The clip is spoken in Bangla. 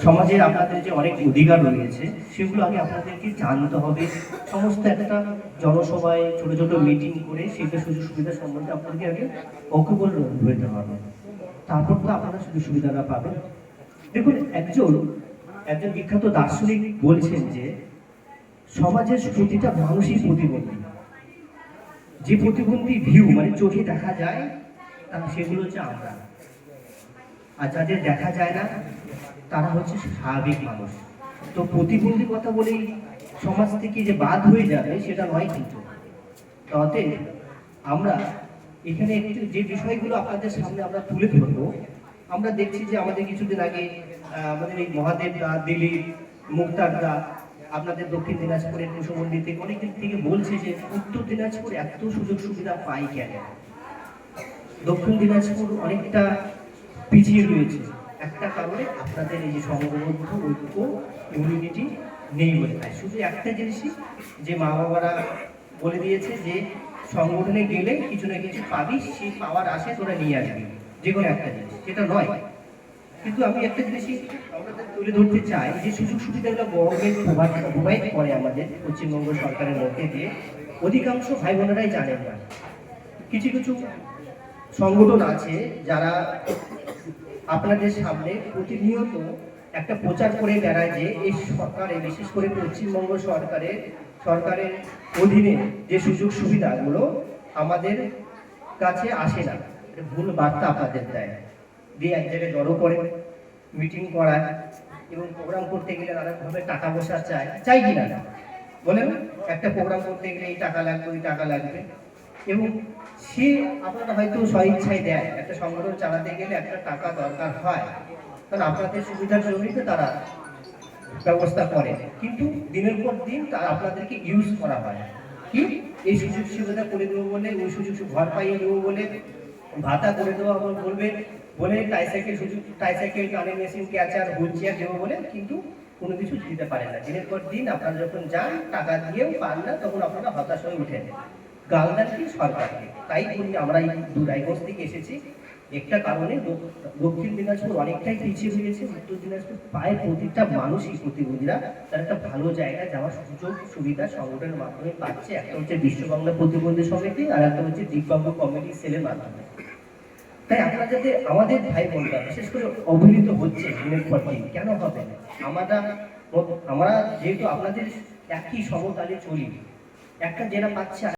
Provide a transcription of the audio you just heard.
সমাজের আপনাদের যে অনেক অধিকার রয়েছে সেগুলো আগে আপনাদেরকে জানতে হবে। সমস্ত একটা জনসভায় ছোট ছোট মিটিং করে সেটা সুযোগ সুবিধা সম্বন্ধে আপনাদেরকে আগে অকুবল হতে হবে, তারপর তো আপনারা সুযোগ সুবিধাটা পাবেন। দেখুন, একজন একজন বিখ্যাত দার্শনিক বলছেন যে সমাজের প্রতিটা মানুষই প্রতিবন্ধী। যে প্রতিবন্ধী ভিউ মানে চোখে দেখা যায় সেগুলো হচ্ছে আমরা, আর যাদের দেখা যায় না তারা হচ্ছে স্বাভাবিক মানুষ। তো প্রতিবন্ধী কথা বলেই সমাজ থেকে যে বাদ হয়ে যাবে সেটা নয় কিন্তু। তাতে আমরা এখানে একটু যে বিষয়গুলো আপনাদের সামনে আমরা তুলে ধরবো, আমরা দেখছি যে আমাদের কিছুদিন আগে আমাদের এই মহাদেব দা, দিলীপ, মুক্তার দা আপনাদের দক্ষিণ দিনাজপুরের কুশমন্ডি থেকে অনেকদিন থেকে বলছে যে উত্তর দিনাজপুর এত সুযোগ সুবিধা পাই কেন, দক্ষিণ দিনাজপুর অনেকটা পিছিয়ে রয়েছে। একটা কারণে আপনাদের এই যে সংঘবদ্ধ ঐক্য ইউনিটি নেই বলে। তাই শুধু একটা জিনিসই যে মা বাবারা বলে দিয়েছে যে সংগঠনে গেলে কিছু না কিছু পাবি, সেই পাওয়ার আসে তোরা নিয়ে আসবি, যে কোনো একটা জিনিস, যেটা নয়। কিন্তু আমি একটা জিনিসই আমাদের তুলে ধরতে চাই যে সুযোগ সুবিধাগুলো গভর্নমেন্ট প্রোভাইড করে আমাদের পশ্চিমবঙ্গ সরকারের মধ্যে দিয়ে অধিকাংশ ভাই বোনেরাই জানেন না। কিছু কিছু সংগঠন আছে যারা আপনাদের সামনে প্রতিনিয়ত একটা প্রচার করে বেড়ায় যে এই সরকারে, বিশেষ করে পশ্চিমবঙ্গ সরকারের অধীনে যে সুযোগ সুবিধাগুলো আমাদের কাছে আসে না, ভুল বার্তা আপনাদের দেয়, দিয়ে এক জায়গায় জড়ো করে মিটিং করায় এবং প্রোগ্রাম করতে গেলে নানাভাবে টাকা পয়সা চাই কিনা না বলেন, একটা প্রোগ্রাম করতে গেলে এই টাকা লাগবে ওই টাকা লাগবে, এবং সে আপনারা হয়তো স্বইচ্ছায় দেয়। একটা সংগঠন চালাতে গেলে একটা টাকা দরকার হয়, কারণ আপনাদের সুবিধার জন্যই তো তারা ব্যবস্থা করে, কিন্তু দিনের পর দিন তারা আপনাদেরকে ইউজ করা হয়। কি এই সুযোগ সুবিধা করে দেবো বলে, ওই সুযোগ ঘর পাইয়ে দেবো বলে, ভাতা করে দেওয়া বলবে বলে, টাইসাইকেল টানের মেশিন, ক্যাচার, হুইল চেয়ার দেবো বলে, কিন্তু কোনো কিছু দিতে পারে না। দিনের পর দিন আপনারা যখন যান টাকা দিয়েও পান না, তখন আপনারা হতাশ হয়ে উঠেন, গাল দেন কি সরকারকে। তাই বলি আমরা এই রায়গঞ্জ থেকে এসেছি একটা কারণে, দক্ষিণ দিনাজপুর অনেকটাই পিছিয়ে রয়েছে, উত্তর দিনাজপুর প্রায় প্রতিটা মানুষই প্রতিবন্ধীরা তার একটা ভালো জায়গায় যাওয়ার সুযোগ সুবিধা সংগঠনের মাধ্যমে পাচ্ছে। একটা হচ্ছে বিশ্ব বাংলা প্রতিবন্ধী সমিতি, আর একটা হচ্ছে দিব্যাঙ্গ কমিটি সেলের মাধ্যমে। তাই আপনারা যাতে আমাদের ভাই বোনরা বিশেষ করে অবহেলিত হচ্ছে দিনের পর দিন, কেন হবে? আমরা যেহেতু আপনাদের একই সমতালে চলি, একটা যেটা পাচ্ছে